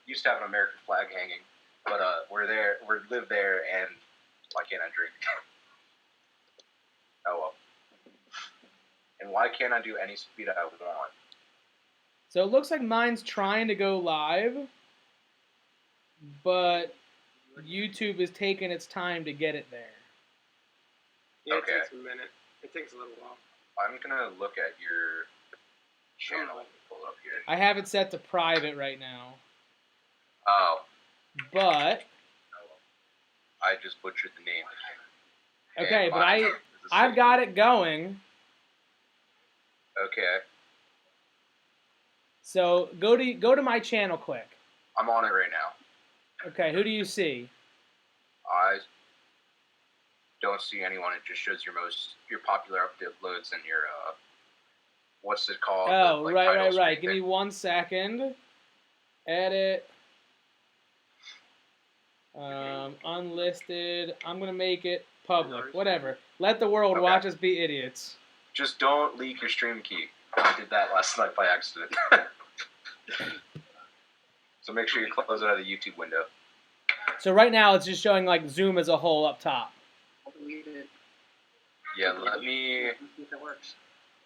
used to have an American flag hanging, but we live there, and why can't I drink? Oh well. And why can't I do any speed I want? So it looks like mine's trying to go live, but YouTube is taking its time to get it there. Yeah, Okay. it takes a minute. It takes a little while. I'm gonna look at your channel. Pull it up here. I have it set to private right now. Oh. But I just butchered the name. Okay, but I've got it going. Okay. So go to my channel quick. I'm on it right now. Okay, who do you see? I don't see anyone. It just shows your popular uploads and your what's it called? Oh, the, right. Give me 1 second. Edit. Unlisted. I'm gonna make it public. Whatever. Let the world watch us be idiots. Just don't leak your stream key. I did that last night by accident. So make sure you close it out of the YouTube window. So right now it's just showing like Zoom as a whole up top. Yeah, let me.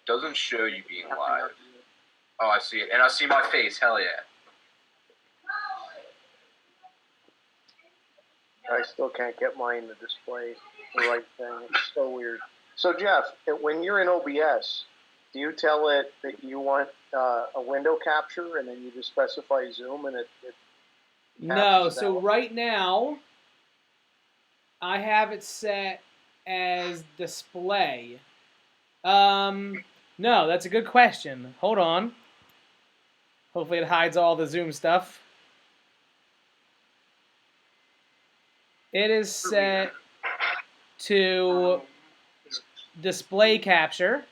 Doesn't show you being live. Oh, I see it, and I see my face. Hell yeah. I still can't get mine to display the right thing. It's so weird. So Jeff, when you're in OBS, do you tell it that you want a window capture, and then you just specify zoom, and it No, so right now I have it set as display. No, that's a good question. Hold on. Hopefully it hides all the Zoom stuff. It is set to display capture.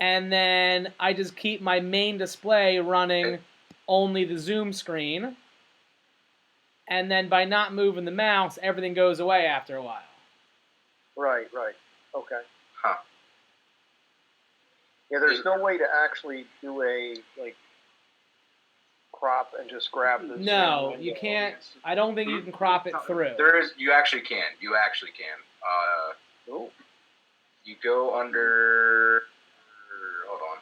And then I just keep my main display running only the Zoom screen. And then by not moving the mouse, everything goes away after a while. Right. Okay. Huh. Yeah, there's no way to actually do a crop and just grab the. No, you can't. I don't think you can crop it through. There is. You actually can. You actually can. Oh. You go under. Hold on.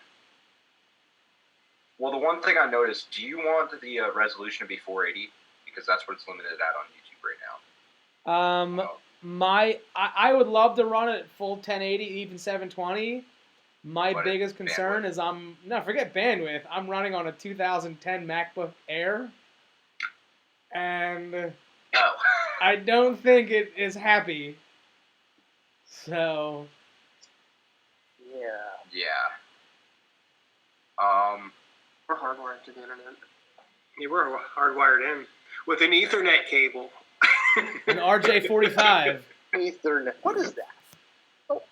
Well, the one thing I noticed. Do you want the resolution to be 480? Because that's what it's limited at on YouTube right now. I would love to run it at full 1080, even 720. My biggest concern is forget bandwidth. I'm running on a 2010 MacBook Air, and I don't think it is happy. So. Yeah. We're hardwired to the internet. Yeah, we're hardwired in with an Ethernet cable. An RJ45. Ethernet. What is that? Oh.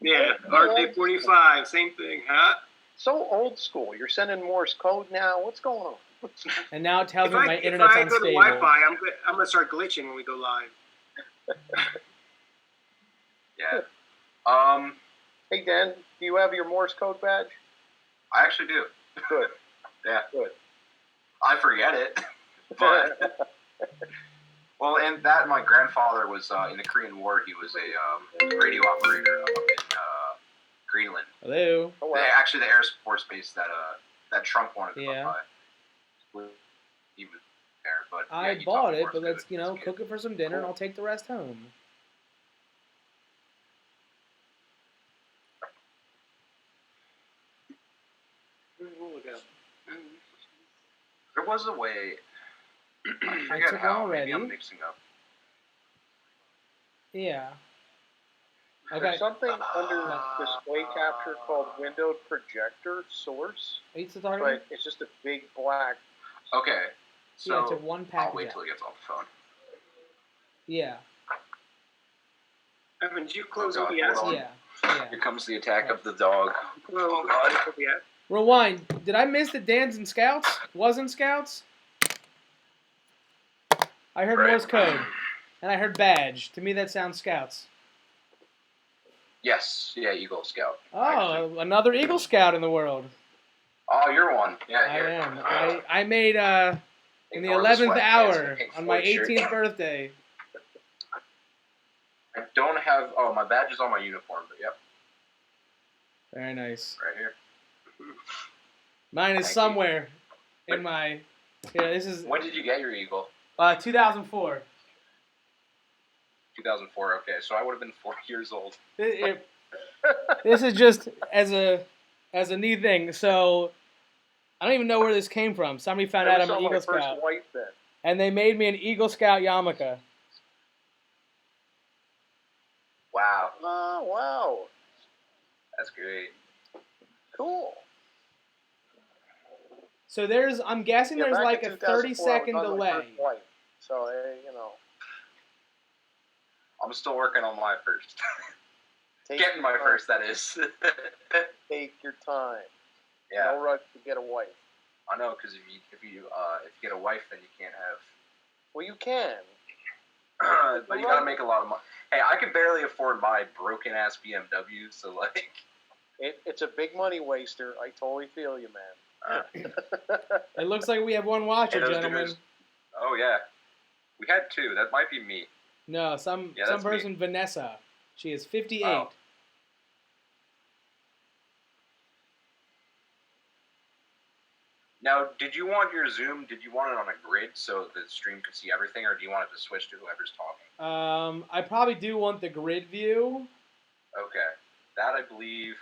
Yeah, RJ45, same thing, huh? So old school. You're sending Morse code now. What's going on? And now it tells me my internet's unstable. If I go to Wi-Fi, I'm going to start glitching when we go live. Yeah. Hey, Dan, do you have your Morse code badge? I actually do. Good. Yeah. Good. I forget it. But, well, and that my grandfather was in the Korean War. He was a radio operator up in Greenland. Hello. Oh, wow. Actually, the Air Force Base that Trump wanted to yeah. buy. He was there, but I bought it, but let's cook it for some dinner, and I'll take the rest home. There was a way. I forget how. Maybe I'm mixing up. Yeah. Okay. There's something under display capture called windowed projector source. But it's just a big black. Okay. So yeah, it's a one package. I'll wait till he gets off the phone. Yeah. Evan, did you close OBS? Yeah. Here comes the attack of the dog. Oh, God. Rewind. Did I miss the Dan's and Scouts? Wasn't Scouts? I heard Morse code. And I heard badge. To me, that sounds Scouts. Yes. Yeah, Eagle Scout. Oh, another Eagle Scout in the world. Oh, you're one. Yeah, I here. am. I made in the Ignore 11th sweatpants hour and Pink on my Floyd shirt. 18th birthday. I don't have. Oh, my badge is on my uniform, but yep, Very nice. right here. Mine is Thank you. somewhere in my. Yeah, this is When did you get your Eagle? 2004. 2004. Okay, so I would have been 4 years old. This is just as a neat thing. So I don't even know where this came from. Somebody found out I'm an Eagle Scout, First white then. and they made me an Eagle Scout yarmulke. Wow, Oh wow, that's great. cool. So I'm guessing there's back like in a 2004, 30-second I was on my delay. first white. So I'm still working on my first. take Getting your my time. first, that is. Take your time. Yeah, No rush to get a wife. I know, because if you get a wife, then you can't have. Well, you can. But you gotta make a lot of money. Hey, I can barely afford my broken ass BMW, so like. It's a big money waster. I totally feel you, man. It looks like we have one watcher, Hey, those gentlemen. dudes- Oh yeah, we had two. That might be me. No, some Yeah, that's me. person, Vanessa. She is 58. Oh. Now, did you want your Zoom? Did you want it on a grid so the stream could see everything, or do you want it to switch to whoever's talking? I probably do want the grid view. Okay, that I believe.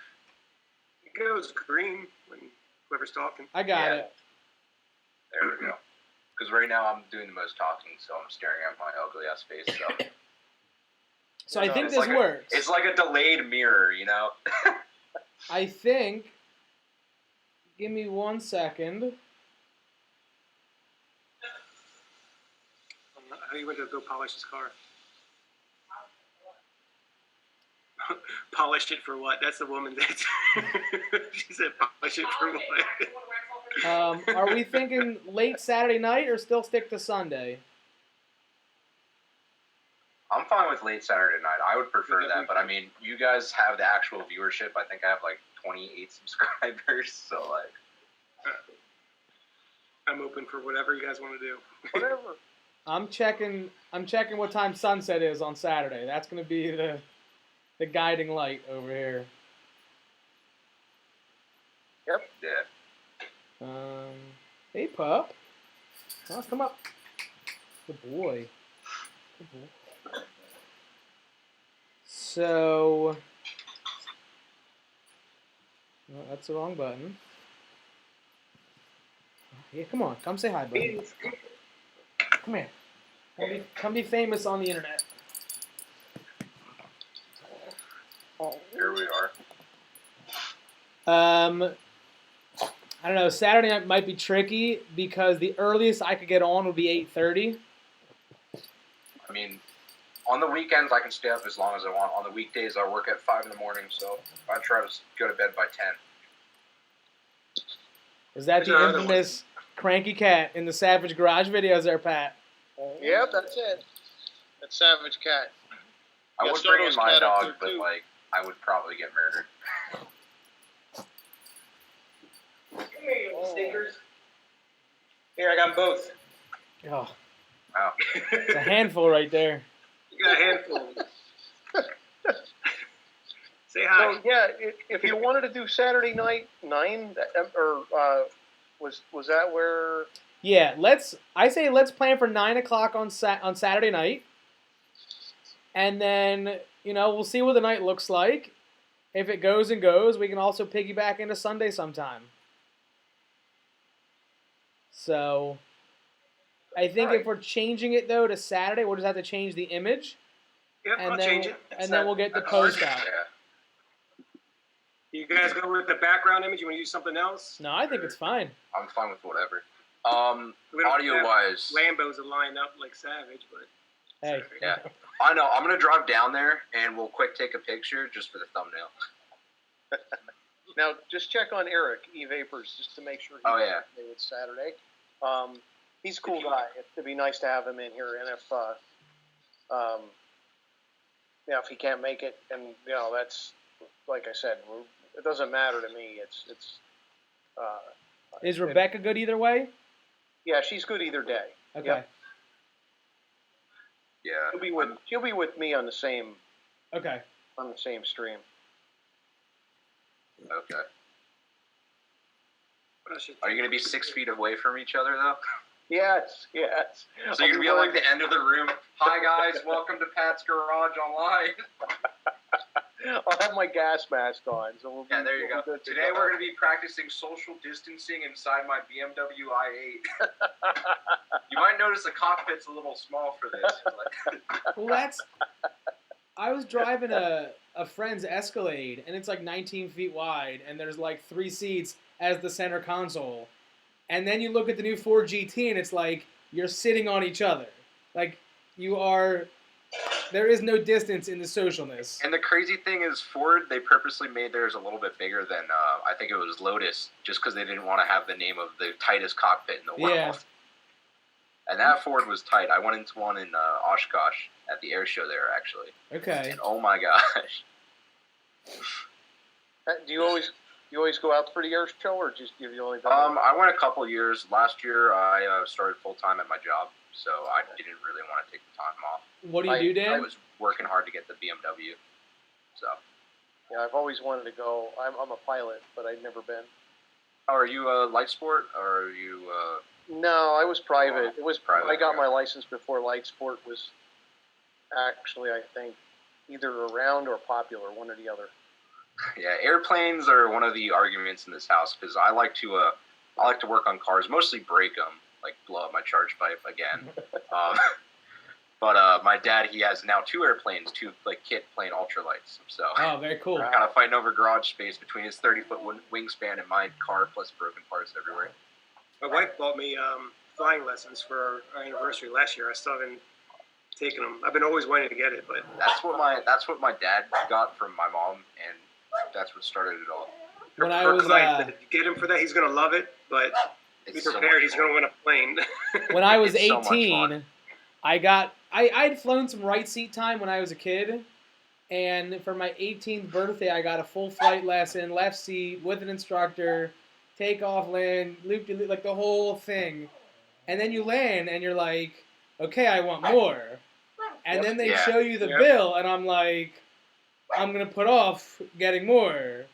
It goes green when whoever's talking. I got Yeah. it. There we go. Because right now I'm doing the most talking, so I'm staring at my ugly ass face. So So I think it's this like works. it's like a delayed mirror, you know. I think. Give me 1 second. How you went to go polish his car? Polished it for what? That's the woman that she said polish it for what? Are we thinking late Saturday night or still stick to Sunday? I'm fine with late Saturday night. I would prefer that, but I mean, you guys have the actual viewership. I think I have like 28 subscribers, so like. I'm open for whatever you guys want to do. Whatever. I'm checking what time sunset is on Saturday. That's gonna be the guiding light over here. Yep. Yeah. Hey pup. Oh, come up. Good boy. Good boy. So, no, that's the wrong button. Yeah, come on. Come say hi, buddy. Come here. Come be famous on the internet. Here we are. I don't know. Saturday night might be tricky because the earliest I could get on would be 8:30. I mean, on the weekends I can stay up as long as I want. On the weekdays I work at 5 in the morning, so I try to go to bed by 10. Is that There's the another infamous cranky cat in the Savage Garage videos there, Pat? Yep, that's it. That's Savage Cat. I Yeah, would bring in Soto's my cat up dog, there, but too. like I would probably get murdered. Come here, you little stinkers. Here, I got both. Oh, Wow. it's a handful right there. You got a handful. Say hi. So yeah, if you wanted to do Saturday night 9, or was that where? Yeah, I say let's plan for 9 o'clock on Saturday night, and then we'll see what the night looks like. If it goes and goes, we can also piggyback into Sunday sometime. So, I think if we're changing it though to Saturday, we'll just have to change the image, Yep, and I'll then change it. and then we'll get the That's post hard. out. Yeah. You guys go with the background image? You want to use something else? No, I think it's fine. I'm fine with whatever. We don't Audio have wise, Lambos to line up like Savage, but Hey, Yeah. I know. I'm gonna drive down there and we'll quick take a picture just for the thumbnail. Now just check on Eric E-Vapors just to make sure he's Oh, yeah. okay with Saturday. He's a cool guy. It'd be nice to have him in here, and if he can't make it, and that's like I said, it doesn't matter to me. It's Is Rebecca good either way? Yeah, she's good either day. Okay. Yep. Yeah. She'll be with me on the same Okay. stream. Okay. What else you Are you going to be 6 feet away from each other, though? Yes. So you're going to be at, like, the end of the room. Hi, guys. Welcome to Pat's Garage Online. I'll have my gas mask on. So we'll Yeah, there you we'll go. be good to Today we're going to be practicing social distancing inside my BMW i8. You might notice the cockpit's a little small for this. Well, that's. I was driving a friend's Escalade, and it's like 19 feet wide, and there's like 3 seats as the center console. And then you look at the new Ford GT, and it's like you're sitting on each other. Like, you are. There is no distance in the socialness. And the crazy thing is, Ford, they purposely made theirs a little bit bigger than, I think it was Lotus, just because they didn't want to have the name of the tightest cockpit in the world. Yeah. And that Ford was tight. I went into one in Oshkosh at the air show there, actually. Okay. And oh my gosh. Do you always go out for the air show, or just have you only done? I went a couple years. Last year, I started full time at my job, so I didn't really want to take the time off. What do you do, I Dan? was working hard to get the BMW. So, Yeah, I've always wanted to go. I'm a pilot, but I've never been. are you light sport, or are you? No, I was private. It was Private, I got okay. my license before light sport was actually, I think, either around or popular, one or the other. Yeah, airplanes are one of the arguments in this house because I like to work on cars, mostly break them, like blow up my charge pipe again. But my dad, he has now 2 airplanes, 2 like kit plane ultralights. So Oh, very cool. we're kind of fighting over garage space between his 30-foot wingspan and my car, plus broken parts everywhere. My wife bought me flying lessons for our anniversary last year. I still haven't taken them. I've been always wanting to get it, but That's what my dad got from my mom, and that's what started it all. When I her was client, if you get him for that, he's gonna love it. But be It's so prepared, much he's fun. gonna win a plane. when I was It's so much 18, fun. I'd flown some right seat time when I was a kid, and for my 18th birthday, I got a full flight lesson, left seat with an instructor, takeoff, land, loop de loop, like the whole thing. And then you land, and you're like, okay, I want more. And then they Yeah. show you the Yep. bill, and I'm like, I'm gonna put off getting more.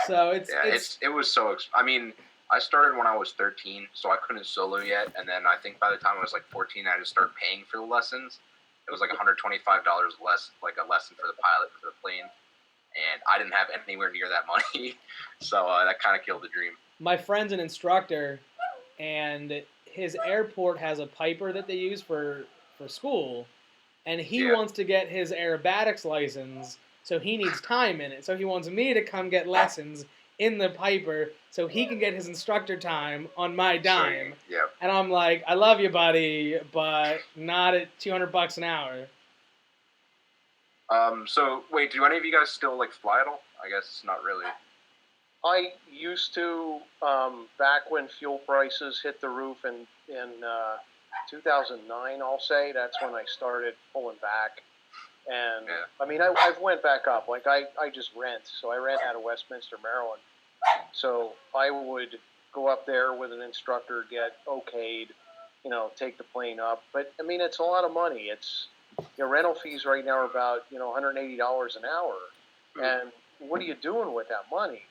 So It was so. I mean, I started when I was 13, so I couldn't solo yet. And then I think by the time I was like 14, I had to start paying for the lessons. It was like $125 less, like a lesson for the pilot for the plane, and I didn't have anywhere near that money, so that kind of killed the dream. my friend's an instructor, and his airport has a piper that they use for school, and he Yeah. wants to get his aerobatics license, so he needs time in it. So he wants me to come get lessons in the piper so he can get his instructor time on my dime. So, yeah. And I'm like, I love you, buddy, but not at $200 an hour. So wait, do any of you guys still like fly at all? I guess not really. I used to back when fuel prices hit the roof in 2009. I'll say that's when I started pulling back. And Yeah. I mean, I've went back up. Like I just rent. So I rent out of Westminster, Maryland. So I would go up there with an instructor, get okayed, take the plane up. But I mean, it's a lot of money. It's rental fees right now are about $180 an hour. And what are you doing with that money?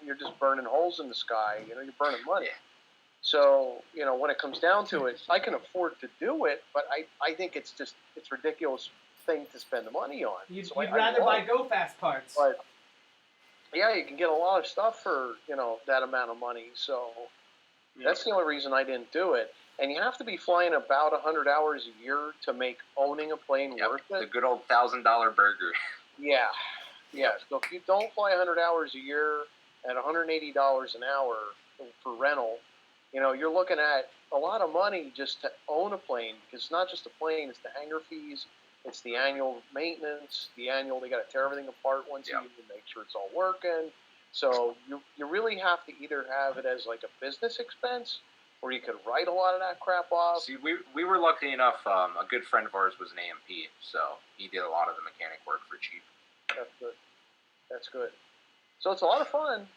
You're just burning holes in the sky. You're burning money. Yeah. So, when it comes down to it, I can afford to do it, but I think it's ridiculous thing to spend the money on. You'd So I rather buy won't. Go Fast parts. But yeah, you can get a lot of stuff for, that amount of money. So that's the only reason I didn't do it. And you have to be flying about 100 hours a year to make owning a plane Yep. worth The it. good old $1,000 burger. Yeah. Yeah. So if you don't fly 100 hours a year at $180 an hour for rental, you're looking at a lot of money just to own a plane, because it's not just a plane, it's the hangar fees, it's the annual maintenance, they got to tear everything apart once a Yeah. year to make sure it's all working. So you really have to either have it as like a business expense, or you could write a lot of that crap off. See, we were lucky enough. A good friend of ours was an AMP, so he did a lot of the mechanic work for cheap. That's good. That's good. So it's a lot of fun.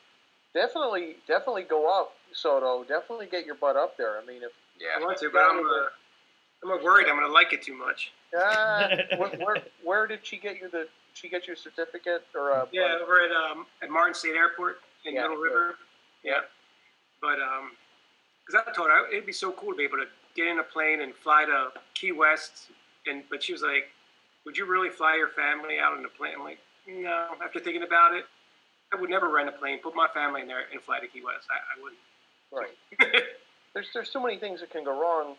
Definitely go up, Soto. Definitely get your butt up there. I mean, if I Yeah. want to, but I'm worried I'm going to like it too much. where did she get you the? She get you a certificate or a? Yeah, over at Martin State Airport in Yeah, Middle good. River. Yeah, but because I told her it'd be so cool to be able to get in a plane and fly to Key West, but she was like, "Would you really fly your family out in a plane?" I'm like, "No." After thinking about it, I would never rent a plane, put my family in there, and fly to Key West. I wouldn't. Right. There's too many things that can go wrong,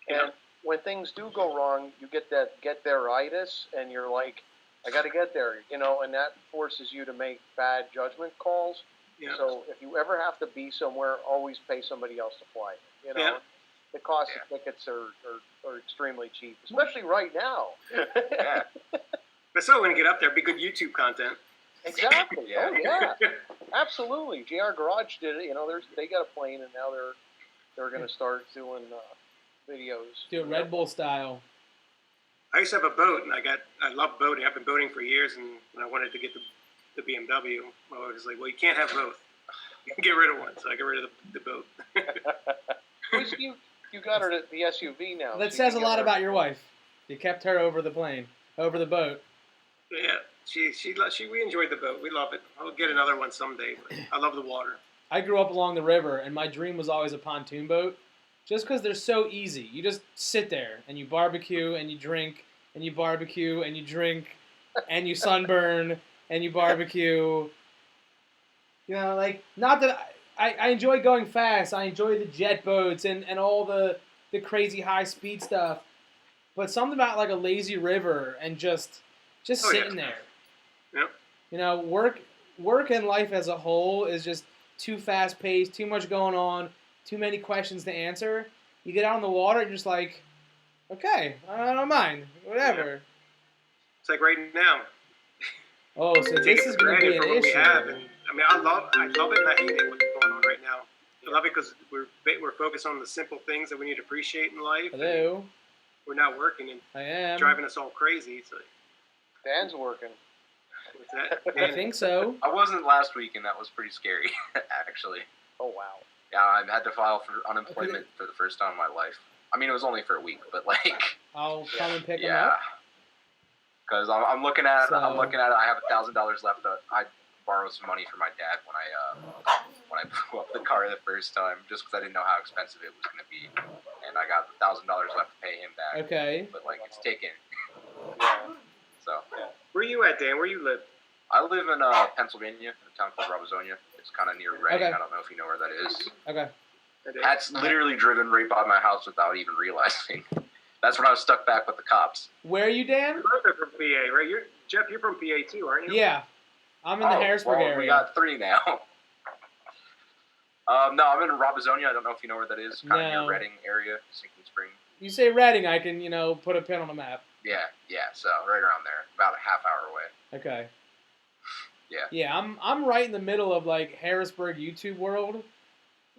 and Yeah. when things do go wrong, you get that get there-itis, and you're like, I got to get there, and that forces you to make bad judgment calls. Yeah. So if you ever have to be somewhere, always pay somebody else to fly. Yeah. The cost of tickets are extremely cheap, especially right now. Yeah. But still, when you get up there, be good YouTube content. Exactly. Yeah. Oh yeah, absolutely. JR Garage did it. They got a plane, and now they're going to start doing videos. Do it Red Bull style. I used to have a boat, and I love boating. I've been boating for years, and when I wanted to get the BMW, I was like, well, you can't have both. You can get rid of one, so I got rid of the boat. At least you got her the SUV now. That so says a you can lot get her- about your wife. You kept her over the plane, over the boat. Yeah, we enjoyed the boat. We love it. I'll get another one someday. But I love the water. I grew up along the river, and my dream was always a pontoon boat, just because they're so easy. You just sit there, and you barbecue, and you drink, and you barbecue, and you drink, and you sunburn, and you barbecue. Not that I enjoy going fast. I enjoy the jet boats and all the crazy high-speed stuff. But something about, like, a lazy river and just Oh, sitting yeah. there. Yep. Work and life as a whole is just too fast paced, too much going on, too many questions to answer. You get out on the water, and you're just like, okay, I don't mind, whatever. It's like right now. Oh, so Take this it is for going to be granted for an what we have, issue. and I mean, I love it, and I hate it. What's going on right now? I love it because we're focused on the simple things that we need to appreciate in life. and Hello, We're not working and I am. driving us all crazy. It's like, Dan's working. what's that? I think so. I wasn't last week, and that was pretty scary, actually. Oh wow. Yeah, I had to file for unemployment for the first time in my life. I mean, it was only for a week, but like, I'll come and pick him yeah. up. Because I'm looking at it. So- I'm looking at it. I have $1,000 left. I borrowed some money from my dad when I blew up the car the first time, just because I didn't know how expensive it was going to be, and I got $1,000 left to pay him back. Okay. But like, it's taken. Yeah. So Where you at, Dan? Where you live? I live in Pennsylvania, in a town called Robizonia. It's kind of near Reading. Okay. I don't know if you know where that is. Okay. That's literally driven right by my house without even realizing. That's when I was stuck back with the cops. Where are you, Dan? You're both from PA, right? Jeff, you're from PA too, aren't you? Yeah. I'm in the Harrisburg well, area. We got 3 now. No, I'm in Robizonia. I don't know if you know where that is. Kind of No. near Reading area, Sinking Spring. You say Reading, I can, put a pin on the map. Yeah. So right around there, about a half hour away. Okay. Yeah. Yeah, I'm right in the middle of like Harrisburg YouTube world,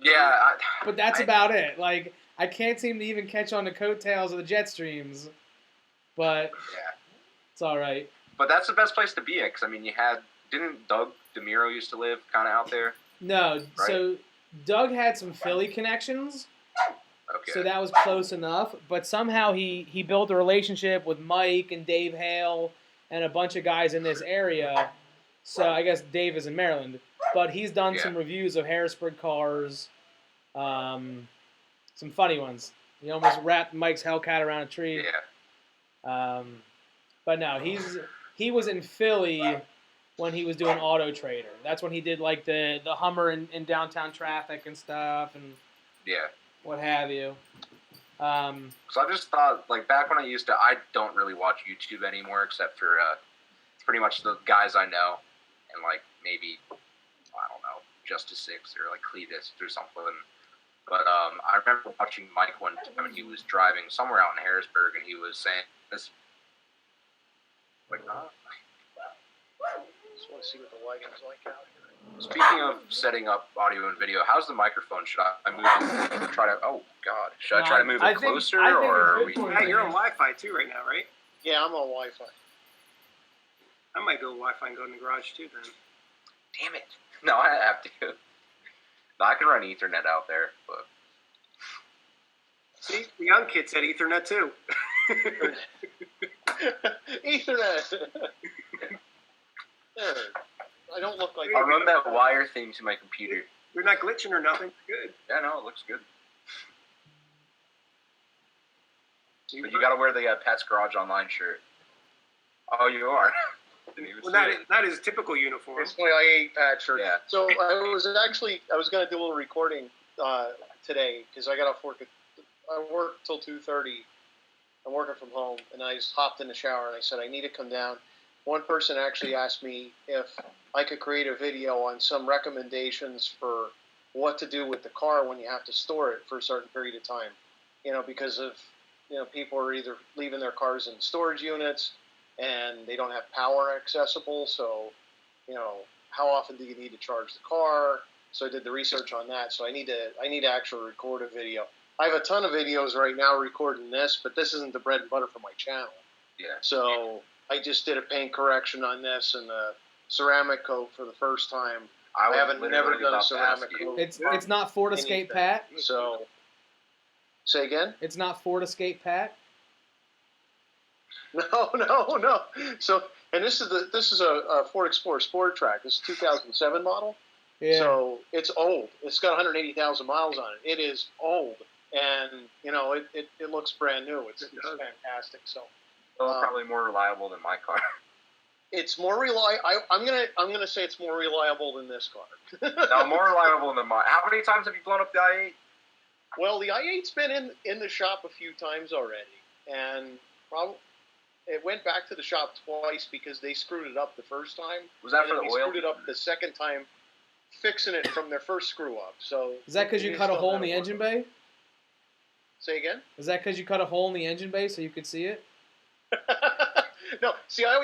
Yeah. but that's about it. Like I can't seem to even catch on the coattails of the jet streams, but Yeah. it's all right. But that's the best place to be at, because I mean, didn't Doug DeMiro used to live kind of out there? No, so Doug had some Philly connections, Okay. so that was close enough. But somehow he built a relationship with Mike and Dave Hale and a bunch of guys in this area. So I guess Dave is in Maryland, but he's done Yeah. some reviews of Harrisburg cars, some funny ones. He almost wrapped Mike's Hellcat around a tree. Yeah. But no, he was in Philly when he was doing Auto Trader. That's when he did like the Hummer in downtown traffic and stuff and Yeah. what have you. So I just thought, like, back when I don't really watch YouTube anymore, except for pretty much the guys I know, and like maybe, I don't know, Justice 6 or like Cletus or something. But I remember watching Mike one time, and he was driving somewhere out in Harrisburg, and he was saying this, like, Just want to see what the lighting's like out here. speaking of setting up audio and video, how's the microphone? Should I move it? Try to? Oh God, should I try to move I it think- closer, I think or it's are good we? for Hey, you're on Wi-Fi too right now, right? Yeah, I'm on Wi-Fi. I might go Wi-Fi and go in the garage too then. Damn it! No, I have to. I can run Ethernet out there, but See, the young kid said Ethernet too. Ethernet. Yeah, I don't look like. I'll run that wire thing to my computer. You're not glitching or nothing. Good. Yeah, no, it looks good. But you gotta wear the Pat's Garage Online shirt. Oh, you are? Didn't even Well, see that it. is, that is typical uniform. It's my I8 patch shirt. Yeah. So I was going to do a little recording today because I got off work. I work till 2:30. I'm working from home, and I just hopped in the shower and I said I need to come down. One person actually asked me if I could create a video on some recommendations for what to do with the car when you have to store it for a certain period of time. You know, because of people are either leaving their cars in storage units and they don't have power accessible. So, how often do you need to charge the car? So I did the research on that. So I need to actually record a video. I have a ton of videos right now recording this, but this isn't the bread and butter for my channel. Yeah. So I just did a paint correction on this and a ceramic coat for the first time. I was haven't never literally done a about to ask ceramic you. coat. It's not Ford Escape Pat. So, say again? It's not Ford Escape Pat. No. So, and this is a Ford Explorer Sport Track. This is a 2007 model. Yeah. So it's old. It's got 180,000 miles on it. It is old, and it looks brand new. It's fantastic. So Probably more reliable than my car. it's more reliable. I'm gonna say it's more reliable than this car. No, more reliable than mine. How many times have you blown up the i8? Well, the i8's been in the shop a few times already, and it went back to the shop twice because they screwed it up the first time. Was that and for then the we oil? screwed it up the second time, fixing it from their first screw up. So Is that because you cut a still hole in gotta the work engine on it. bay? Say again? Is that because you cut a hole in the engine bay so you could see it? No, see, I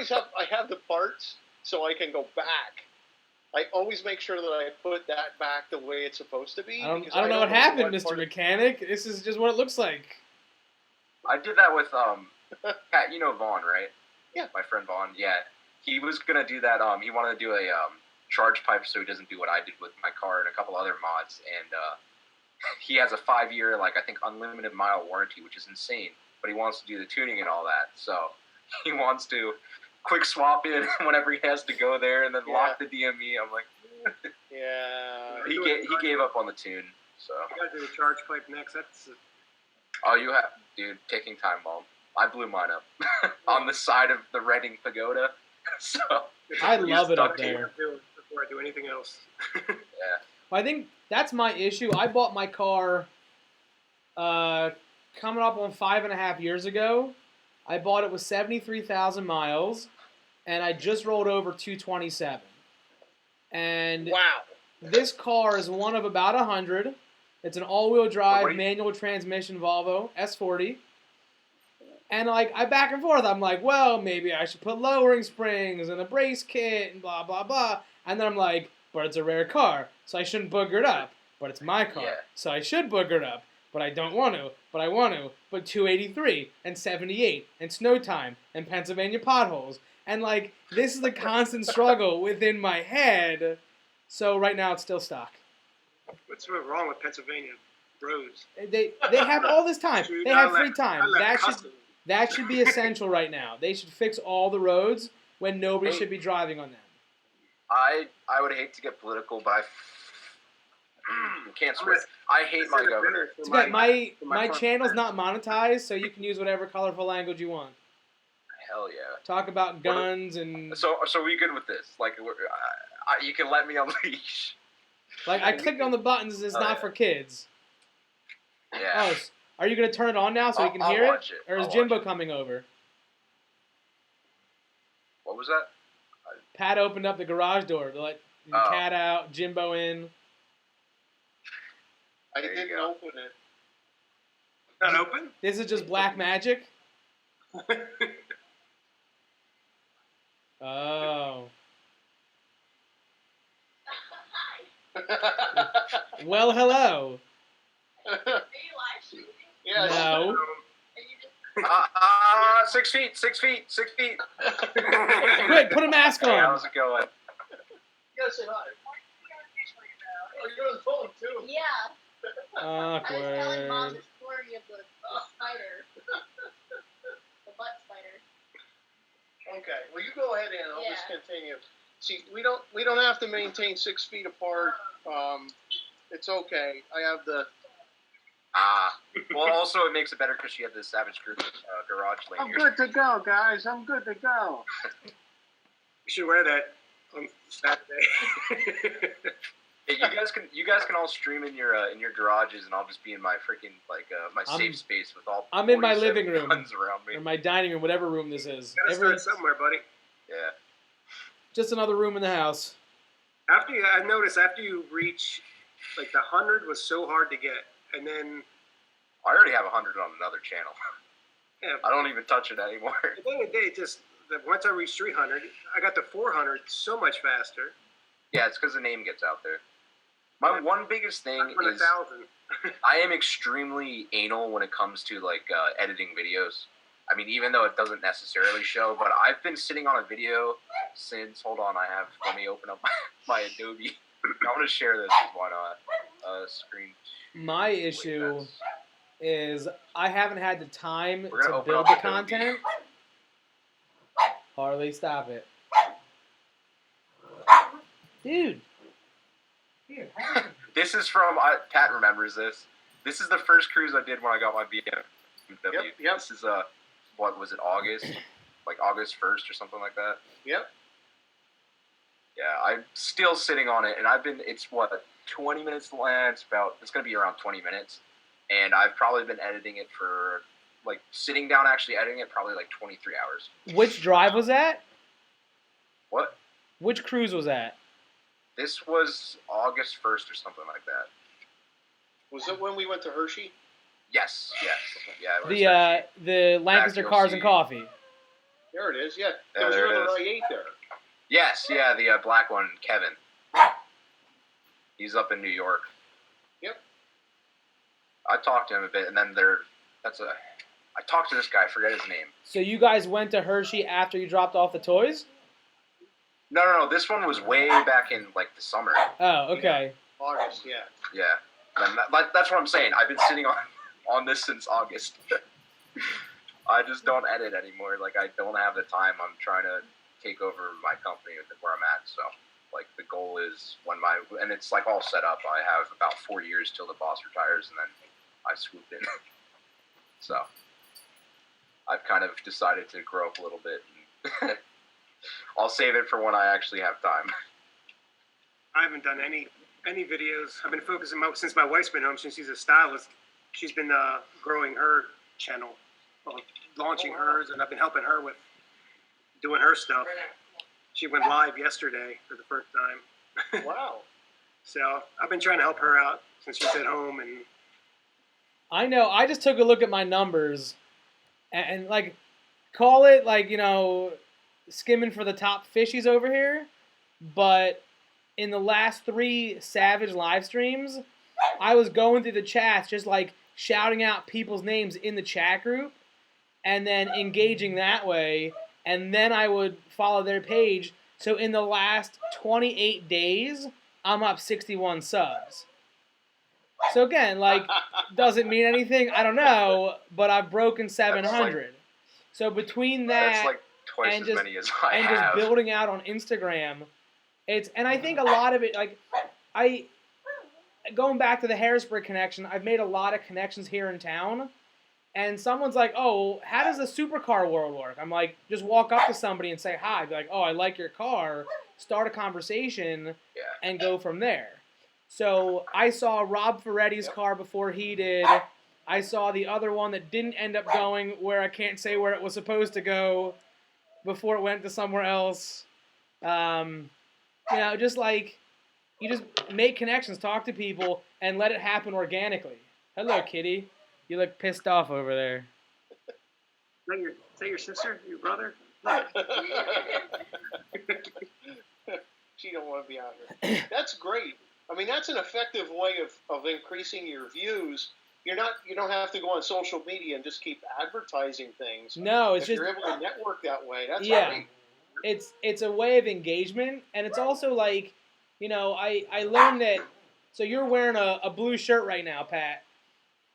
have the parts so I can go back. I always make sure that I put that back the way it's supposed to be. I because don't know what happened, Mr. part- Mechanic. This is just what it looks like. I did that with Pat. You know Vaughn, right? Yeah. My friend Vaughn. Yeah. He was gonna do that. He wanted to do a charge pipe so he doesn't do what I did with my car and a couple other mods. And he has a 5-year, I think, unlimited mile warranty, which is insane. But he wants to do the tuning and all that. So he wants to quick swap in whenever he has to go there and then lock the DME. I'm like, Yeah. he gave up on the tune. So. You gotta do a charge pipe next. That's Oh, you have, dude, taking time bomb. I blew mine up on the side of the Reading Pagoda. So I love it up stuck in. there. before I do anything else. Yeah. Well, I think that's my issue. I bought my car coming up on 5.5 years ago. I bought it with 73,000 miles, and I just rolled over 227. And Wow. this car is one of about 100. It's an all-wheel drive What? manual transmission Volvo S40. And I back and forth. I'm like, well, maybe I should put lowering springs and a brace kit and blah blah blah. And then I'm like, but it's a rare car, so I shouldn't booger it up. But it's my car, Yeah. so I should booger it up. But I don't want to. But I want to. But 283 and 78 and snow time and Pennsylvania potholes and this is the constant struggle within my head. So right now it's still stock. What's wrong with Pennsylvania roads? They have all this time. Dude, They I have let- free time. I let That should custom. That should be essential right now. They should fix all the roads when nobody should be driving on them. I would hate to get political, but I can't swear. I hate my governor. It's okay. My front- channel's not monetized, so you can use whatever colorful language you want. Hell yeah. Talk about guns and So we good with this? You can let me unleash. I clicked on the buttons. It's Oh, not yeah. for kids. Yeah. Oh, are you gonna turn it on now so we can hear watch it. or is I'll Jimbo watch it. coming over? What was that? Pat opened up the garage door to let the Oh. cat out, Jimbo in. I There you didn't go. open it. Not open? This is just black magic. Oh. Well, hello. Yeah. No. 6 feet. 6 feet. 6 feet. Quick, put a mask Hey, on. how's it going? You gotta say hi. Oh, you're on the phone too. Yeah. I was telling Mom Awkward. the story of the spider. The butt spider. Okay. Well, you go ahead, Ann. I'll just Yeah. continue. See, we don't have to maintain 6 feet apart. It's okay. I have the. Well, also it makes it better because she had the Savage garage lane I'm here. good to go, guys. I'm good to go. You should wear that on Saturday. Hey, you guys can all stream in your garages, and I'll just be in my freaking my safe space with all. I'm in my 47 living room. guns around me. Or my dining room, whatever room this is. Gotta start somewhere, buddy. Yeah. Just another room in the house. I noticed after you reach like the 100 was so hard to get, and then I already have 100 on another channel. yeah, I don't even touch it anymore. at the end of the day, once I reached 300, I got to 400 so much faster. Yeah, it's because the name gets out there. My one biggest thing Not for is 1,000. I am extremely anal when it comes to like editing videos. I mean, even though it doesn't necessarily show, but I've been sitting on a video since. Hold on, let me open up my Adobe. I want to share this. Why not? Screen. My issue is I haven't had the time We're gonna to open build up the Adobe. content. Harley, stop it. Dude. This is from Pat remembers this. This is the first cruise I did when I got my BMW. Yep. This is what was it, August? Like August 1st or something like that. Yep. Yeah, I'm still sitting on it, and it's 20 minutes long. It's gonna be around 20 minutes, and I've probably been editing it for like sitting down actually editing it probably like 23 hours. Which drive was that? What? Which cruise was that? This was August 1st or something like that. Was it when we went to Hershey? Yes. Yeah. It was The Lancaster you'll Cars see. and Coffee. There it is. Yeah. Yeah, There was there it another is. I-8 there. Yes, yeah, the black one, Kevin. He's up in New York. Yep. I talked to him a bit, and then I talked to this guy, I forget his name. So you guys went to Hershey after you dropped off the toys? No, this one was way back in, like, the summer. Oh, okay. August, yeah. Yeah. And that's what I'm saying. I've been sitting on this since August. I just don't edit anymore. Like, I don't have the time. I'm trying to take over my company where I'm at, so, like, the goal is and it's, like, all set up. I have about 4 years till the boss retires, and then I swoop in. So, I've kind of decided to grow up a little bit. And I'll save it for when I actually have time. I haven't done any videos. I've been focusing since my wife's been home, since she's a stylist. She's been growing her channel, launching hers, and I've been helping her with doing her stuff. She went live yesterday for the first time. Wow. So I've been trying to help her out since she's at home. And I know. I just took a look at my numbers and like, call it like, skimming for the top fishies over here. But in the last 3 Savage live streams, I was going through the chats just like shouting out people's names in the chat group and then engaging that way. And then I would follow their page. So in the last 28 days, I'm up 61 subs. So again, like, doesn't mean anything. I don't know, but I've broken 700. So between that That's like twice and as just- many as I and have. just building out on Instagram, and I think a lot of it, like, going back to the Harrisburg connection, I've made a lot of connections here in town. And someone's like, oh, how does the supercar world work? I'm like, just walk up to somebody and say hi. Be like, oh, I like your car. Start a conversation and go from there. So I saw Rob Ferretti's car before he did. I saw the other one that didn't end up going where I can't say where it was supposed to go before it went to somewhere else. Just like, you just make connections, talk to people, and let it happen organically. Hello, kitty. You look pissed off over there. is that your sister, your brother? She don't want to be out here. That's great. I mean, that's an effective way of increasing your views. You don't have to go on social media and just keep advertising things. No, it's if just you're able to network that way, that's yeah. great. It's a way of engagement, and it's also like, I learned that So you're wearing a blue shirt right now, Pat,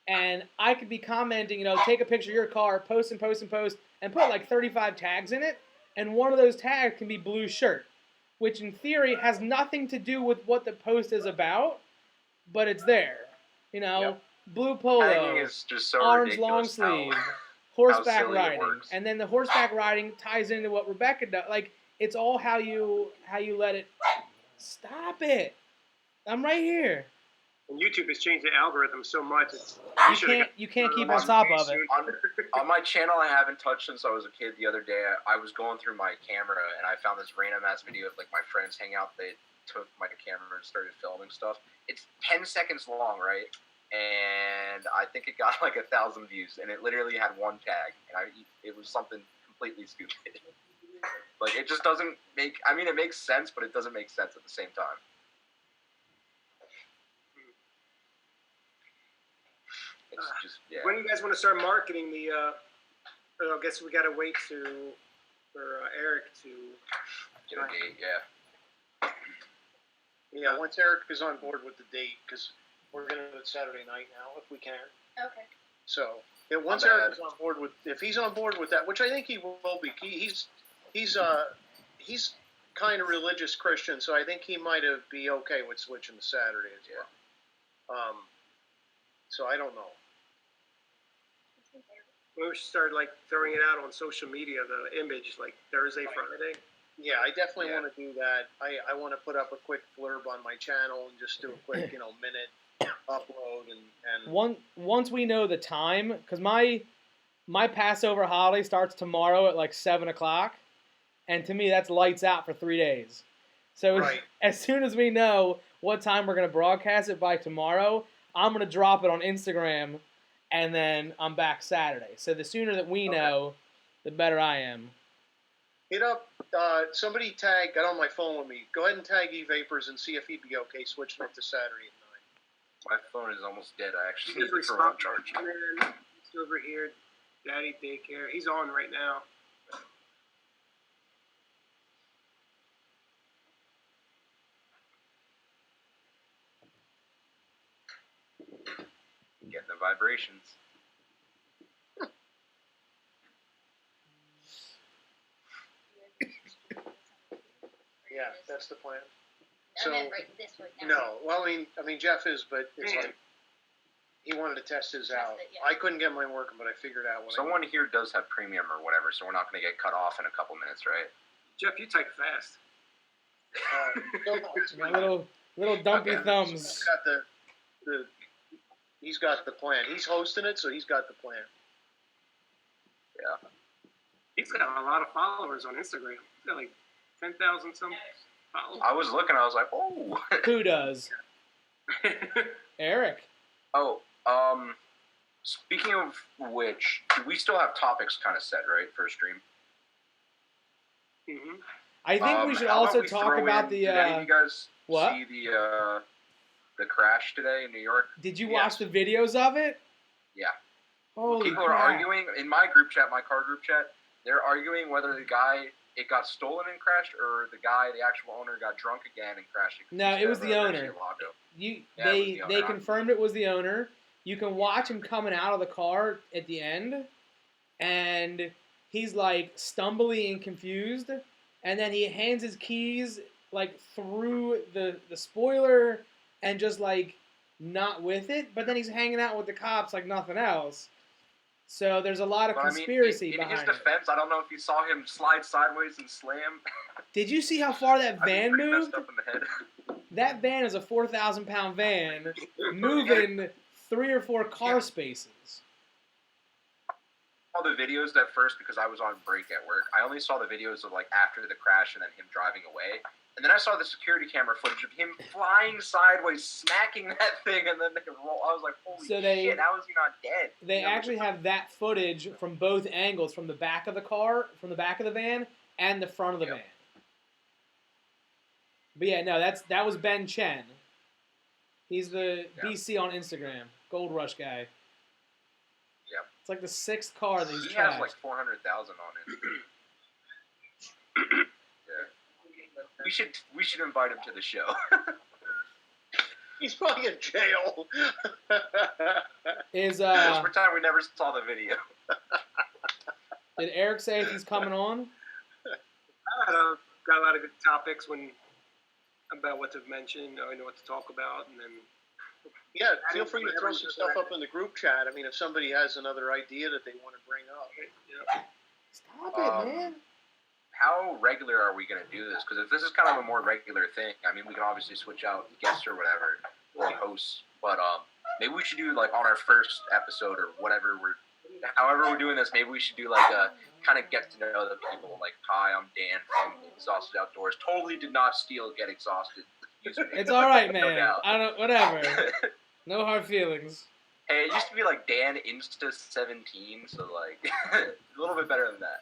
and I could be commenting, take a picture of your car, post and post and post, and put like 35 tags in it, and one of those tags can be blue shirt, which in theory has nothing to do with what the post is about, but it's there. Yep. Blue Tagging polo, is just so orange long ridiculous sleeve, how horseback silly it riding, works. and then the horseback riding ties into what Rebecca does. Like it's all how you let it. Stop it! I'm right here. And YouTube has changed the algorithm so much. You can't keep on top of it. On my channel, I haven't touched since I was a kid. The other day, I was going through my camera and I found this random ass video of like my friends hang out. They took my camera and started filming stuff. It's 10 seconds long, right? And I think it got like 1,000 views, and it literally had one tag, and it was something completely stupid. Like it just doesn't make. I mean, it makes sense, but it doesn't make sense at the same time. It's just yeah. When do you guys want to start marketing the? I guess we got to wait for Eric to. Get a date, yeah. Yeah, once Eric is on board with the date, because we're going to do it Saturday night now, if we can. Okay. So, once Not Eric bad. is on board with, if he's on board with that, which I think he will be, he's kind of religious Christian, so I think he might be okay with switching to Saturday as well. So I don't know. We should start like throwing it out on social media, the image like Thursday, Friday. Yeah, I definitely Yeah. want to do that. I want to put up a quick blurb on my channel and just do a quick, minute upload and Once we know the time, because my Passover holiday starts tomorrow at like 7:00, and to me that's lights out for 3 days. So Right. as soon as we know what time we're gonna broadcast it by tomorrow, I'm gonna drop it on Instagram, and then I'm back Saturday. So the sooner that we know, the better I am. hit up somebody got on my phone with me. Go ahead and tag E-Vapors and see if he'd be okay switching it to Saturday at 9. My phone is almost dead. I actually need He's to throw it on charge. He's over here, Daddy Daycare. He's on right now. Getting the vibrations. Yeah, that's the plan. I meant right this right now. No, well, I mean, Jeff is, but it's Yeah. like he wanted to test his Test out. it, yeah. I couldn't get mine working, but I figured out what Someone here does have premium or whatever, so we're not going to get cut off in a couple minutes, right? Jeff, you type fast. My little dumpy Okay. thumbs. He's got he's got the plan. He's hosting it, so he's got the plan. Yeah. He's got a lot of followers on Instagram. He's got like 10,000 some followers. I was looking, I was like, oh. Who does? Eric. Oh, speaking of which, we still have topics kind of set, right, for a stream? hmm I think we should how about also we talk throw about in- the. Did any of you guys what? see the crash today in New York? Did you Yes. watch the videos of it? Yeah. Holy People crap. are arguing in my group chat, my car group chat. They're arguing whether it got stolen and crashed, or the actual owner, got drunk again and crashed. No, it was the owner. Murcielago. You Yeah, it was the they owner. confirmed it was the owner. You can watch him coming out of the car at the end, and he's like stumbly and confused, and then he hands his keys like through the spoiler and just like not with it, but then he's hanging out with the cops like nothing else. So there's a lot of But, conspiracy in his behind it. defense, I don't know if you saw him slide sideways and slam. Did you see how far that I'd be van pretty moved? messed up in the head. That van is a 4,000-pound van moving 3 or 4 car spaces. All the videos at first because I was on break at work. I only saw the videos of like after the crash and then him driving away. And then I saw the security camera footage of him flying sideways, smacking that thing, and then they roll. I was like, holy So they- shit, how is he not dead? They You know, actually have that footage from both angles, from the back of the car, from the back of the van, and the front of the Yep. van. But yeah, no, that was Ben Chen. He's the Yeah. BC on Instagram, Gold Rush guy. Yep. It's like the 6th car that he's He trashed. has like 400,000 on it. Yeah. We should invite him to the show. He's probably in jail. Is Let's pretend we never saw the video. did Eric say if he's coming on? Got a lot of good topics about what to mention. I know what to talk about, and then Yeah, feel free to throw some stuff up in the group chat. I mean, if somebody has another idea that they want to bring up. yeah. Stop it, man. How regular are we going to do this? Because if this is kind of a more regular thing, I mean, we can obviously switch out guests or whatever, or hosts. But maybe we should do like on our first episode or whatever however we're doing this. Maybe we should do like a kind of get to know the people. Like, hi, I'm Dan from Exhausted Outdoors. Totally did not steal Get Exhausted. It's all right, man. doubt. I don't. Whatever. No hard feelings. Hey, it used to be like Dan Insta 17, so like a little bit better than that.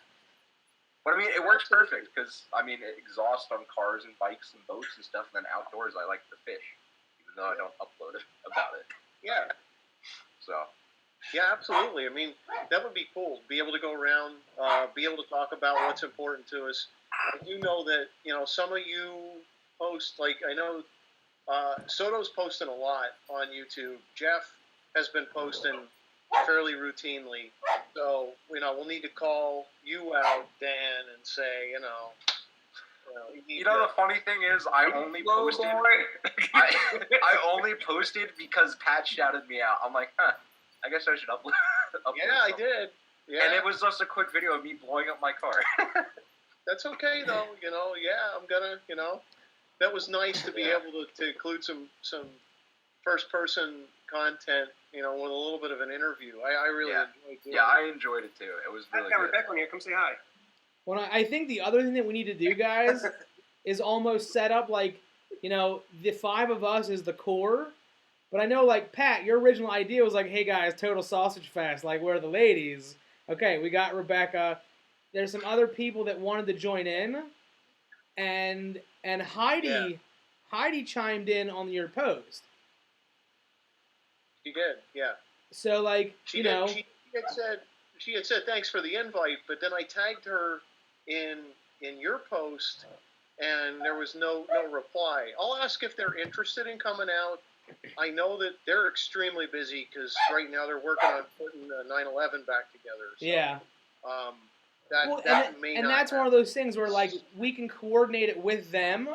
But I mean, it works perfect because I mean, exhaust on cars and bikes and boats and stuff, and then outdoors, I like to fish, even though I don't upload about it. Yeah. So. Yeah, absolutely. I mean, that would be cool. Be able to go around, be able to talk about what's important to us. I do know that, some of you post, like, I know Soto's posting a lot on YouTube. Jeff has been posting fairly routinely. So, we'll need to call you out, Dan, and say, the funny thing is, I only posted. I only posted because Pat shouted me out. I'm like, I guess I should upload. Yeah, I did. Yeah. And it was just a quick video of me blowing up my car. That's okay, though. Yeah, I'm gonna. That was nice to be able to include some first-person content. With a little bit of an interview. I really enjoyed doing it. Yeah, I enjoyed it too. It was really I've got good. Rebecca on here. Come say hi. Well, I think the other thing that we need to do, guys, is almost set up like, the five of us is the core. But I know, like, Pat, your original idea was like, hey, guys, Total Sausage Fest. Like, where are the ladies? Okay, we got Rebecca. There's some other people that wanted to join in. And Heidi chimed in on your post. She did, yeah. So, like, She had said thanks for the invite, but then I tagged her in your post, and there was no reply. I'll ask if they're interested in coming out. I know that they're extremely busy because right now they're working on putting 9/11 back together. So, yeah. That may and not that's happen. one of those things where, like, we can coordinate it with them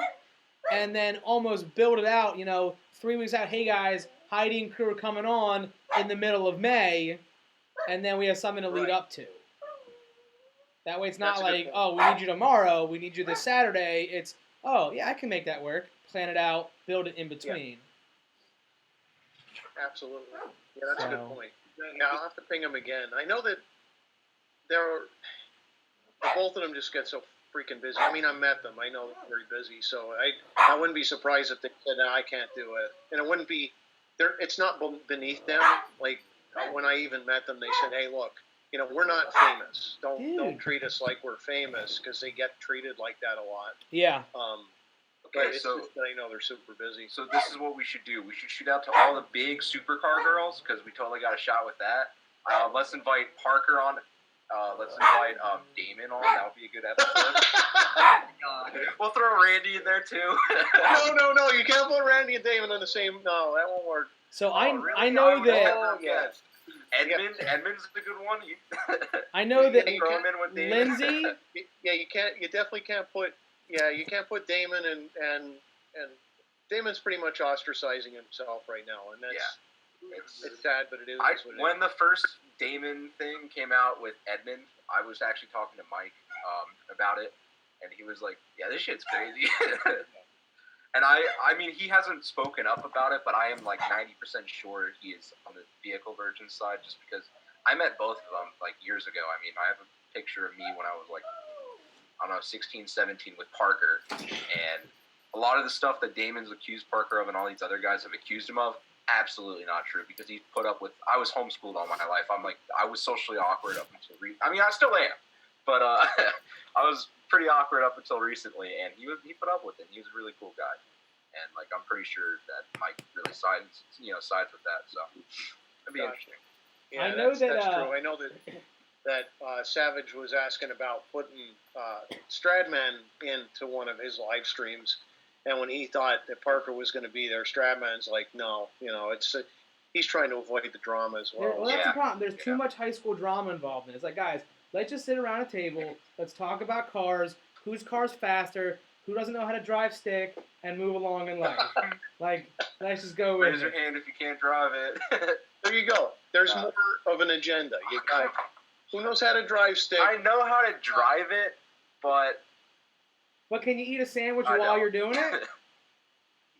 and then almost build it out, 3 weeks out. Hey, guys, Heidi and crew are coming on in the middle of May, and then we have something to lead up to. That way it's not That's a good like, point. oh, we need you tomorrow, we need you this Saturday. It's, oh, yeah, I can make that work. Plan it out, build it in between. Absolutely. Yeah, that's a good point. Yeah, I'll have to ping them again. I know that both of them just get so freaking busy. I mean, I met them. I know they're very busy, so I wouldn't be surprised if they said, no, I can't do it. And it wouldn't be, it's not beneath them. Like, when I even met them, they said, hey, look, we're not famous. Don't treat us like we're famous, because they get treated like that a lot. Yeah. But it's just that I know they're super busy. So this is what we should do. We should shoot out to all the big supercar girls, because we totally got a shot with that. Let's invite Parker on. Let's invite Damon on. That would be a good episode. We'll throw Randy in there too. No. You can't put Randy and Damon on the same. No, that won't work. So really? I know that. Oh, yes. Edmund's a good one. I know that throw him in with Damon. Lindsay. Yeah, you can't. You definitely can't put. Yeah, you can't put Damon and Damon's pretty much ostracizing himself right now, and that's it's sad, but it is. When the first Damon thing came out with Edmund, I was actually talking to Mike about it, and he was like, "Yeah, this shit's crazy." And I mean, he hasn't spoken up about it, but I am like 90% sure he is on the vehicle virgin side, just because I met both of them like years ago. I mean, I have a picture of me when I was like, I don't know, 16, 17 with Parker, and a lot of the stuff that Damon's accused Parker of and all these other guys have accused him of, absolutely not true, because he's put up with, I was homeschooled all my life. I'm like, I was socially awkward up until, I mean, I still am, but I was pretty awkward up until recently, and he put up with it. He was a really cool guy, and like, I'm pretty sure that Mike really sides with that, so it'd be interesting. Yeah, I know that's true. I know that Savage was asking about putting Stradman into one of his live streams, And when he thought that Parker was going to be there, Stratman's like, no, he's trying to avoid the drama as well. Well, that's Yeah. the problem. There's too Yeah. much high school drama involved in it. It's like, guys, let's just sit around a table. Let's talk about cars. Whose car's faster? Who doesn't know how to drive stick? And move along in life. Like, let's just go with Raise your it. hand if you can't drive it. There you go. There's Uh, more of an agenda. You got who knows how to drive stick. I know how to drive it, but But can you eat a sandwich I while don't. you're doing it?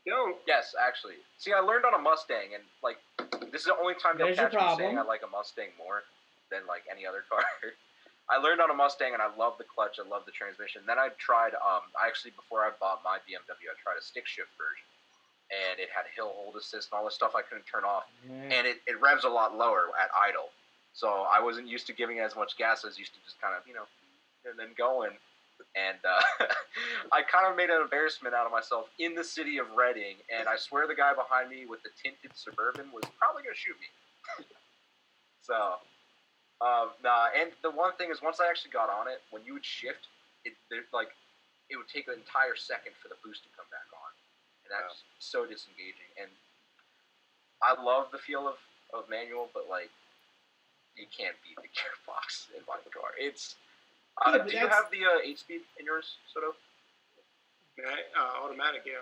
Don't. Yes, actually. See, I learned on a Mustang, and like, this is the only time you'll There's your catch me saying problem. I like a Mustang more than like any other car. I learned on a Mustang, and I love the clutch. I love the transmission. Then I tried. I actually, before I bought my BMW, I tried a stick shift version, and it had hill hold assist and all this stuff I couldn't turn off, and it revs a lot lower at idle. So I wasn't used to giving it as much gas. I was used to just kind of, and then going. And I kind of made an embarrassment out of myself in the city of Reading, and I swear the guy behind me with the tinted Suburban was probably going to shoot me. So, and the one thing is, once I actually got on it, when you would shift, it would take an entire second for the boost to come back on, and that's so disengaging. And I love the feel of manual, but like, you can't beat the gearbox in my car. It's Yeah, but do you that's- have the 8-speed in yours, Soto? Automatic, yeah.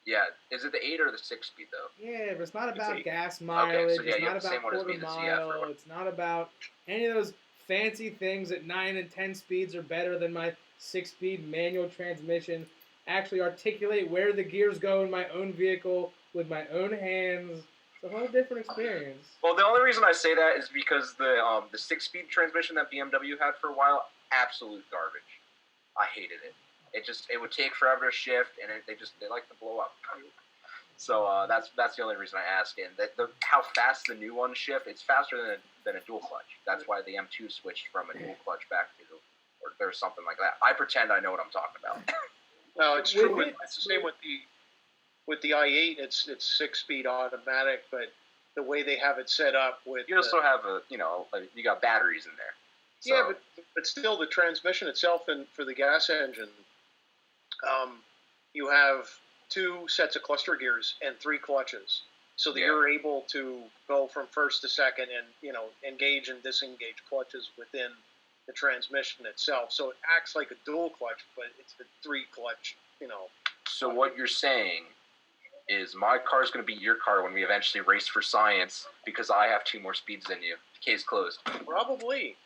Yeah. Is it the 8 or the 6-speed though? Yeah, but it's not It's about a- gas mileage. so yeah, It's you have not the same about one as quarter me, the ZF or mile. what? It's not about any of those fancy things that 9 and 10 speeds are better than my 6-speed manual transmission. Actually articulate where the gears go in my own vehicle with my own hands. It's a whole different experience. Well, the only reason I say that is because the 6-speed transmission that BMW had for a while, absolute garbage. I hated it. It would take forever to shift, and they like to blow up. So that's the only reason I asked. And how fast the new ones shift, it's faster than a dual clutch. That's why the M2 switched from a dual clutch back to, or there's something like that. I pretend I know what I'm talking about. No, it's With true. it- It's the same with the i8. It's 6-speed automatic, but the way they have it set up with You also have you got batteries in there. So, yeah, but still the transmission itself, and for the gas engine, you have 2 sets of cluster gears and 3 clutches, so that Yeah. you're able to go from first to second and engage and disengage clutches within the transmission itself. So it acts like a dual clutch, but it's the 3 clutch. So what you're saying is my car's going to beat your car when we eventually race for science because I have 2 more speeds than you. Case closed. Probably.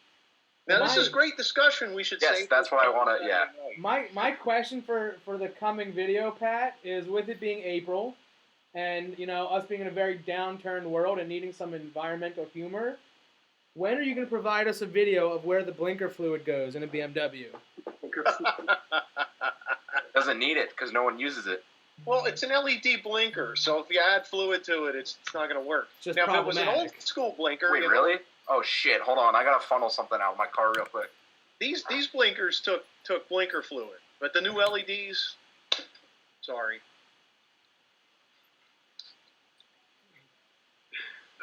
Now this is great discussion. We should Yes, say that's what I wanna- yeah. My question for the coming video, Pat, is with it being April, and us being in a very downturned world and needing some environmental humor, when are you going to provide us a video of where the blinker fluid goes in a BMW? Doesn't need it because no one uses it. Well, it's an LED blinker, so if you add fluid to it, it's not going to work. It's just Now, if it was an problematic. old school blinker, Wait, really? Oh shit! Hold on, I gotta funnel something out of my car real quick. These blinkers took blinker fluid, but the new LEDs, sorry.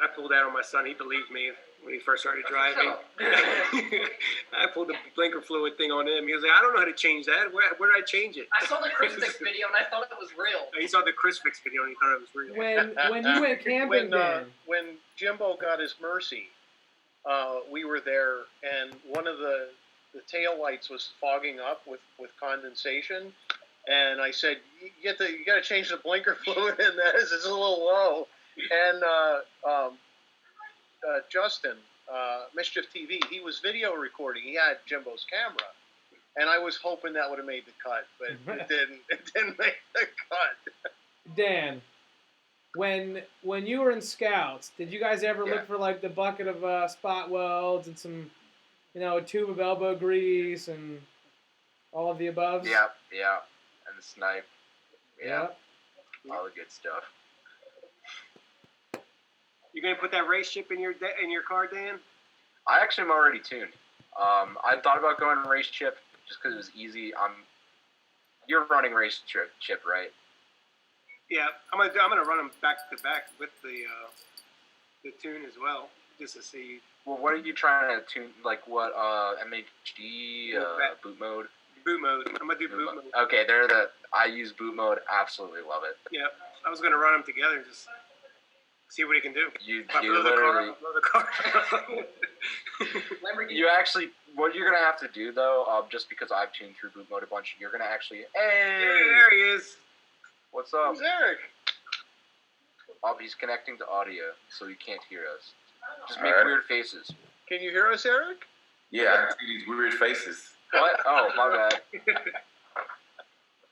I pulled that on my son. He believed me when he first started driving. I pulled the blinker fluid thing on him. He was like, I don't know how to change that. Where did I change it? I saw the Christmas video and I thought it was real. He saw the Chris Fix video and he thought it was real. When you went camping, Dan, When Jimbo got his Mercy, we were there, and one of the tail lights was fogging up with condensation, and I said, you got to change the blinker fluid in this. It's a little low. And Justin, Mischief TV, he was video recording. He had Jimbo's camera, and I was hoping that would have made the cut, but it didn't. It didn't make the cut. Dan, when you were in Scouts, did you guys ever Yeah. look for like the bucket of spot welds and some, a tube of elbow grease and all of the above? Yeah, and the snipe. Yeah, Yeah. all the good stuff. You gonna put that race chip in your car, Dan? I actually am already tuned. I thought about going race chip just because it was easy. You're running race chip, right? Yeah, I'm gonna run them back to back with the tune as well, just to see. Well, what are you trying to tune? Like what? MHD, boot mode. boot mode. I'm gonna do boot mode. Okay, I use boot mode. Absolutely love it. Yeah, I was gonna run them together and just see what he can do. You If I blow the car, I'll blow the car. You actually, what you're gonna have to do though, just because I've tuned through boot mode a bunch, you're gonna actually, hey, There he is. what's up? Who's Eric? He's connecting to audio, so he can't hear us. Just make Alright. weird faces. Can you hear us, Eric? Yeah, I can see these weird faces. What? Oh, my bad.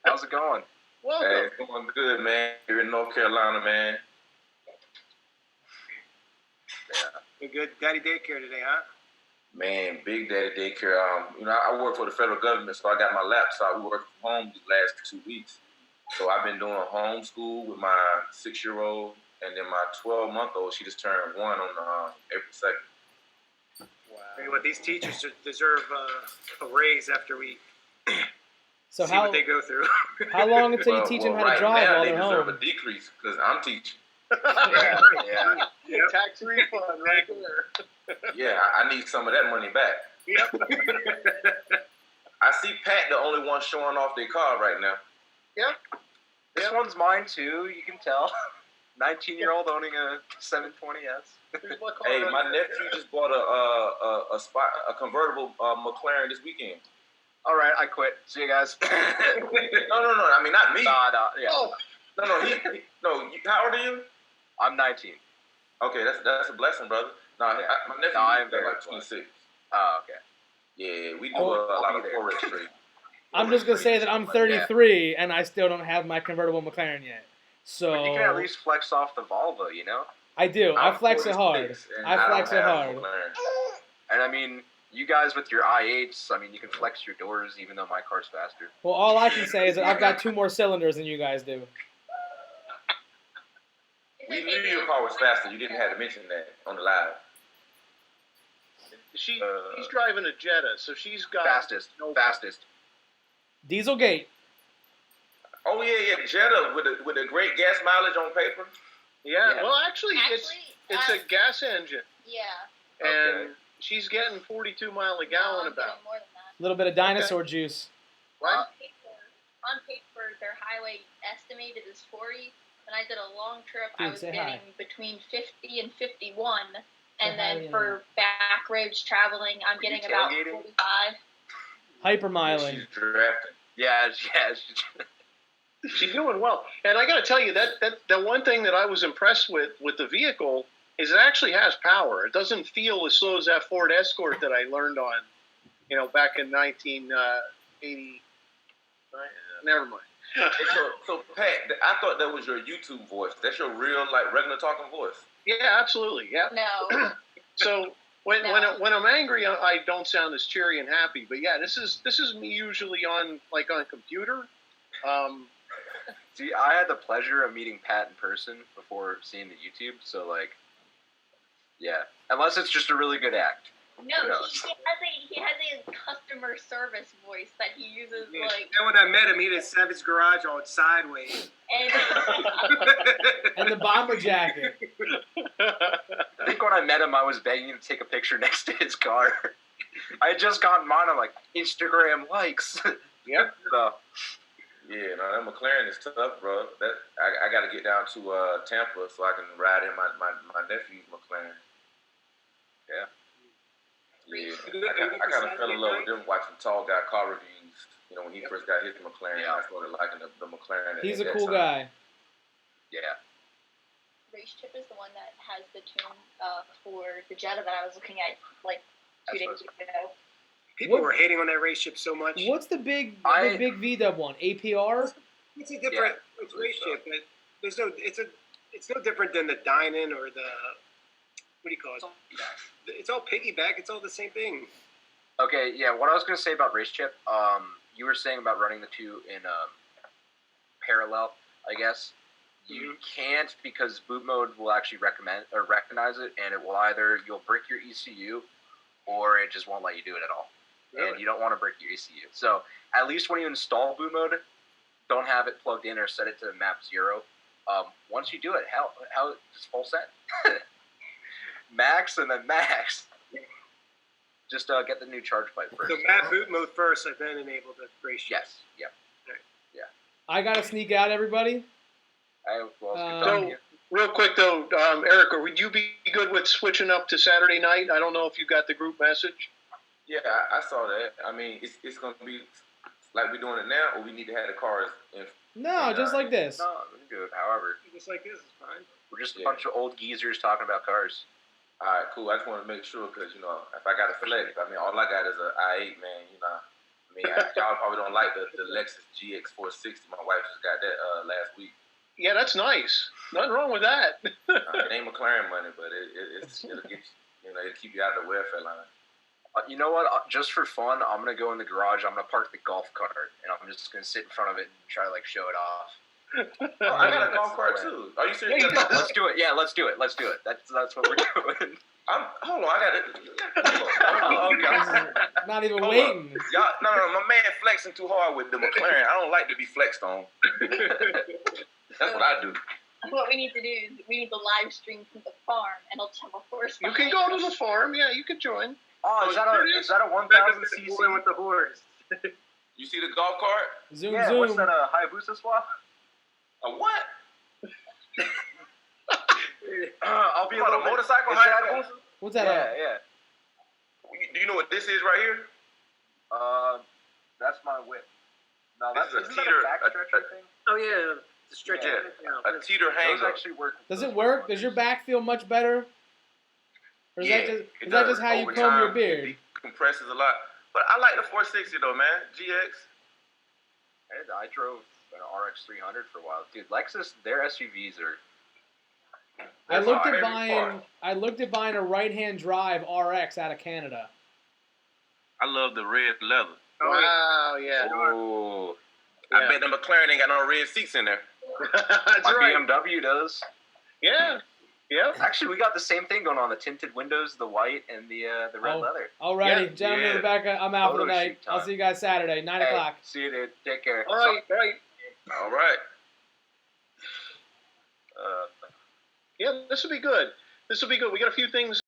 How's it going? Welcome. Hey, it's going good, man. Here in North Carolina, man. Yeah. A good daddy daycare today, huh? Man, Big Daddy Daycare. I work for the federal government, so I got my laptop. We work from home these last 2 weeks. So I've been doing homeschool with my 6-year-old, and then my 12-month-old. She just turned 1 on April 2nd. Tell you what, these teachers deserve a raise after we So see how what they go through. how long until you teach them how to right drive now, while they they're deserve home? a decrease because I'm teaching. Yeah, yeah. Yep. Tax refund right there. Yeah, I need some of that money back. Yep. I see Pat, the only one showing off their car right now. This one's mine too, you can tell. 19-year-old owning a 720S. Here's my car Hey, right my there. nephew just bought a convertible McLaren this weekend. All right, I quit. See you guys. No. I mean, not me. Nah, yeah. Oh, No. How old are you? I'm 19. Okay, that's a blessing, brother. No, my nephew I'm is very like 26. Oh, okay. Yeah, we do Oh, a lot I'll of be there. forex trade. I'm just gonna say that I'm 33 and I still don't have my convertible McLaren yet. So But you can at least flex off the Volvo, you know? I do. I I'm flex it hard. 46, and I flex don't it have a hard. McLaren. And I mean, you guys with your i8s, I mean, you can flex your doors even though my car's faster. Well, all I can say is that I've got 2 more cylinders than you guys do. We knew your car was faster. You didn't have to mention that on the live. she's Uh, driving a Jetta, so she's got Fastest. no Fastest. Dieselgate. Oh yeah, Jetta with a great gas mileage on paper. Yeah, Yeah. well, actually, it's a gas engine, Yeah. and Okay. she's getting 42 mile a No, gallon I'm about. getting more than that. A little bit of dinosaur juice. Right? On paper, their highway estimated is 40. When I did a long trip, Dude, I was say getting hi. between 50 and 51. Say And hi, then for back roads traveling, I'm Were you getting about tailgating? 45. Hypermiling. She's drafting. Yeah. She's doing well, and I got to tell you that the one thing that I was impressed with the vehicle is it actually has power. It doesn't feel as slow as that Ford Escort that I learned on, back in 1980. Never mind. Hey, so Pat, I thought that was your YouTube voice. That's your real, regular talking voice. Yeah, absolutely. Yeah. No. So when No. when I'm angry, I don't sound as cheery and happy. But yeah, this is me usually on computer. See, I had the pleasure of meeting Pat in person before seeing the YouTube, so, yeah. Unless it's just a really good act. No, Who knows? he has a customer service voice that he uses, Yeah. Then when I met him, he had a Savage Garage on sideways. and And the bomber jacket. I think when I met him, I was begging him to take a picture next to his car. I had just gotten mine. I'm like, Instagram likes. Yep. So, Yeah, no, that McLaren is tough, bro. I got to get down to Tampa so I can ride in my nephew's McLaren. Yeah. Yeah, I kind of fell in love with them watching Tall Guy car reviews. When he first got his McLaren, Yeah. I started liking the McLaren. He's at a that cool time. guy. yeah. Race Chip is the one that has the tune for the Jetta that I was looking at 2 That's days what ago. People What- were hating on that race ship so much. What's the big VW one? APR? It's a different it's race ship, but there's no. It's no different than the Dynan or the what do you call it? It's all piggyback. It's all the same thing. Okay, yeah, what I was going to say about Race Chip, you were saying about running the two in parallel, I guess. You can't because boot mode will actually recognize it, and it will either you'll brick your ECU or it just won't let you do it at all. Really? And you don't want to brick your ECU. So at least when you install boot mode, don't have it plugged in or set it to map 0. Once you do it, how just full set, max and then max. Just get the new charge pipe first. So map boot mode first, and then enable the race chip. Yes. Yep. I gotta sneak out, everybody. Well, it's good So- talking to you. Real quick though, Erica, would you be good with switching up to Saturday night? I don't know if you got the group message. Yeah, I saw that. I mean, it's gonna be like we're doing it now, or we need to have the cars in. No, just like this. No, we can do it. However, Just like this is fine. we're just a Yeah. bunch of old geezers talking about cars. All right, cool. I just want to make sure because if I got a flex, I mean, all I got is a i8, man. I mean, y'all probably don't like the Lexus GX 460. My wife just got that last week. Yeah, that's nice. Nothing wrong with that. It ain't McLaren money, but it'll get you, it'll keep you out of the welfare line. You know what? Just for fun, I'm gonna go in the garage. I'm gonna park the golf cart, and I'm just gonna sit in front of it and try to like show it off. Oh, I got a golf cart too. Are you serious? Yeah, you got Let's do it. Yeah, let's do it. Let's do it. That's what we're doing. Hold on, I got it. Oh, God. Not even Hold waiting. Y'all, no, my man flexing too hard with the McLaren. I don't like to be flexed on. That's what I do. What we need to do is we need to live stream from the farm, and I'll just have a horse. You can go to the farm. Yeah, you can join. Oh, is that a 1,000 cc? With the horse. You see the golf cart? Zoom, Yeah, zoom. what's that? A Hayabusa swap? A what? I'll be You want a little bit- motorcycle is that- Hayabusa? What's that? Yeah. Do you know what this is right here? That's my whip. No, This that's is a isn't that teeter- back stretcher thing. Oh yeah, the stretch. Yeah. A teeter Those hanger. actually work. Does it work? Does your back feel much better? Or is that just it is that does. just how you Over comb your time, beard? It decompresses a lot. But I like the 460 though, man. GX. I drove an RX 300 for a while, dude. Lexus, their SUVs are. I looked at every buying a right-hand drive RX out of Canada. I love the red leather. Wow, yeah. Oh, I bet the McLaren ain't got no red seats in there. That's my right. BMW does. Yeah, yeah. Actually, we got the same thing going on: the tinted windows, the white, and the red Oh. leather. Alrighty, Yeah. gentlemen, Yeah. Rebecca, I'm out for the Photo night. shoot I'll time. see you guys Saturday, 9 Hey, o'clock. see you, dude. Take care. All right, right. All right. Uh, Yeah, this will be good. This will be good. We got a few things